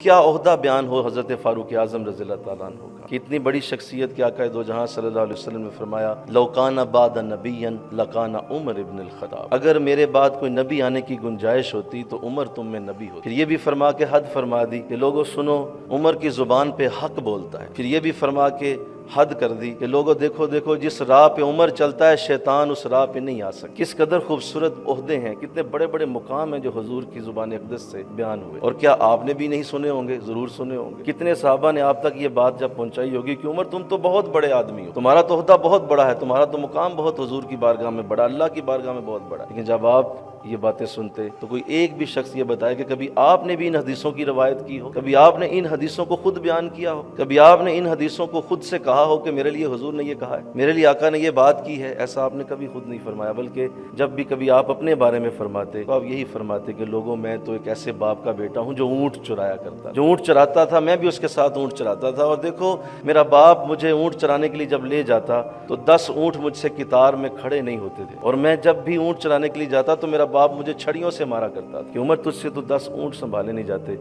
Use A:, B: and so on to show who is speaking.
A: کیا عہدہ بیان ہو حضرت فاروق اعظم رضی اللہ تعالیٰ عنہ کا کہ اتنی بڑی شخصیت کے آقا دو جہاں صلی اللہ علیہ وسلم نے فرمایا لو کان بعد نبی لکان عمر ابن الخطاب، اگر میرے بعد کوئی نبی آنے کی گنجائش ہوتی تو عمر تم میں نبی ہوتی۔ پھر یہ بھی فرما کے حد فرما دی کہ لوگوں سنو، عمر کی زبان پہ حق بولتا ہے۔ پھر یہ بھی فرما کے حد کر دی کہ لوگوں دیکھو دیکھو جس راہ پہ عمر چلتا ہے شیطان اس راہ پہ نہیں آ سکتا۔ کس قدر خوبصورت عہدے ہیں، کتنے بڑے بڑے مقام ہیں جو حضور کی زبان اقدس سے بیان ہوئے، اور کیا آپ نے بھی نہیں سنے ہوں گے؟ ضرور سنے ہوں گے۔ کتنے صحابہ نے آپ تک یہ بات جب پہنچائی ہوگی کہ عمر تم تو بہت بڑے آدمی ہو، تمہارا تو عہدہ بہت بڑا ہے، تمہارا تو مقام بہت حضور کی بارگاہ میں بڑا، اللہ کی بارگاہ میں بہت بڑا ہے۔ لیکن جب آپ یہ باتیں سنتے تو کوئی ایک بھی شخص یہ بتائے کہ کبھی آپ نے بھی ان حدیثوں کی روایت کی ہو، کبھی آپ نے ان حدیثوں کو خود بیان کیا ہو، کبھی آپ نے ان حدیثوں کو خود سے کہا ہو کہ میرے لیے حضور نے یہ کہا ہے، میرے لیے آقا نے یہ بات کی ہے؟ ایسا آپ نے کبھی خود نہیں فرمایا، بلکہ جب بھی کبھی آپ اپنے بارے میں فرماتے تو آپ یہی فرماتے کہ لوگوں میں تو ایک ایسے باپ کا بیٹا ہوں جو اونٹ چرایا کرتا، جو اونٹ چراتا تھا، میں بھی اس کے ساتھ اونٹ چراتا تھا، اور دیکھو میرا باپ مجھے اونٹ چرانے کے لیے جب لے جاتا تو 10 اونٹ مجھ سے قطار میں کھڑے نہیں ہوتے تھے، اور میں جب بھی اونٹ چرانے کے لیے جاتا تو میرا باپ مجھے چھڑیوں سے مارا کرتا تھا کہ عمر تجھ سے تو 10 اونٹ سنبھالے نہیں جاتے۔